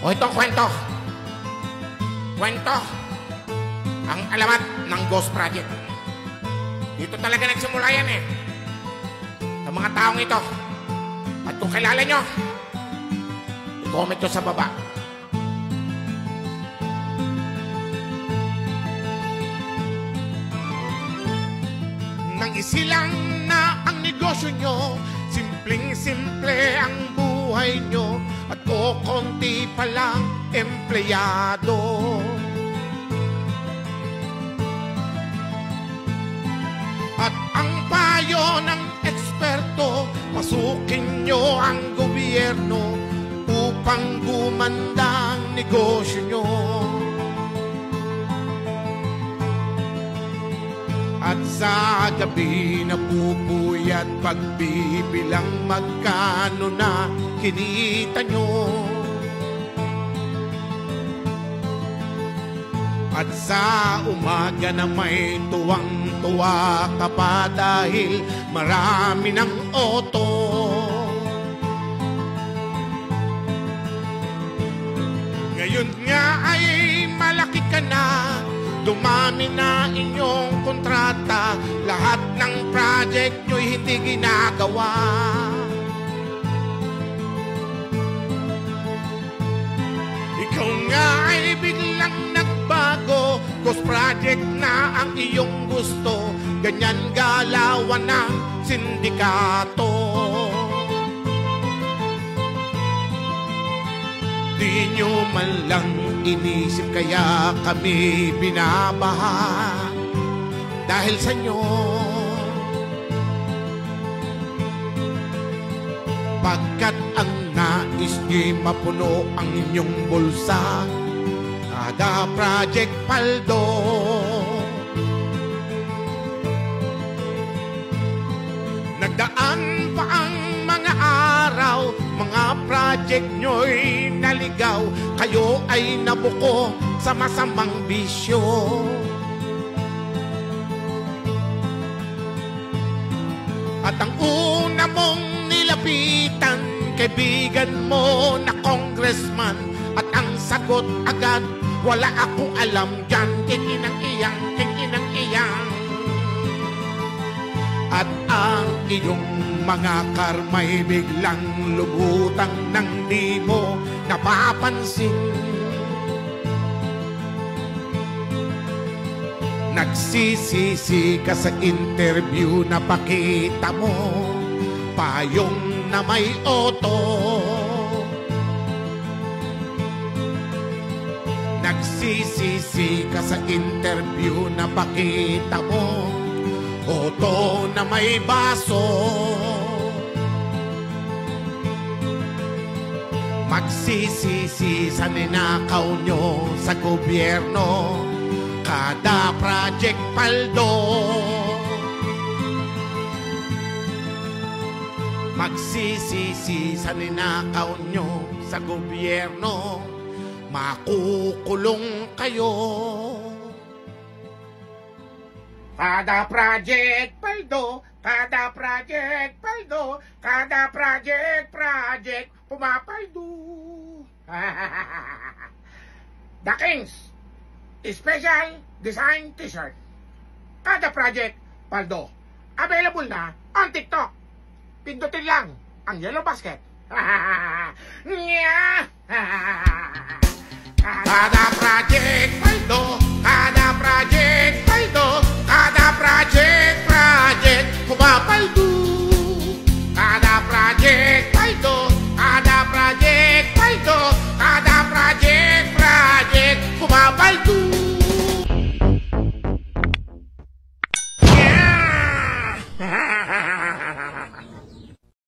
O itong kwento. Kwento. Ang alamat ng Ghost Project. Dito talaga nagsimula yan eh. Sa mga taong ito. At kung kilala nyo, i-comment nyo sa baba. Nang isilang na ang negosyo nyo, simpleng-simple ang buhay nyo, at konti pa lang empleyado. At ang payo ng eksperto, pasukin nyo ang gobyerno upang gumanda ang negosyo nyo. At sa gabi napupuyat pagbibilang magkano na kinita nyo. At sa umaga na may tuwang-tuwa ka pa dahil marami ng auto. Ngayon nga ay malaki ka na, dumami na inyong kontrata, lahat ng project nyo'y hindi ginagawa. Ikaw nga ay biglang nagbago, Ghost Project na ang iyong gusto, ganyan galawan ng sindikato. Di nyo man lang inisip kaya kami binabaha dahil sa inyo. Pagkat ang nais nyo'y mapuno ang inyong bulsa, kada project paldo. Nagdaan pa ang mga araw, mga project nyo'y naligaw, kayo ay nabuko sa masamang bisyo. At ang una mong nilapitan, kaibigan mo na congressman, at ang sagot agad, wala akong alam dyan, kinginang iyang, kinginang iyang. At ang iyong mga karma'y biglang lubutang nang di mo napapansin. Nagsisisi ka sa interview na pakita mo payong na may auto. Nagsisisi ka sa interview na pakita mo auto na may baso. Magsisisi sa ninakaw nyo sa gobyerno, kada project paldo. Magsisisi sa ninakaw nyo sa gobyerno, makukulong kayo. Kada project paldo, kada project paldo, kada project pumapaldo. The Kings Special Design T-shirt, kada project paldo, available na on TikTok. Pindutin lang ang yellow basket. Kada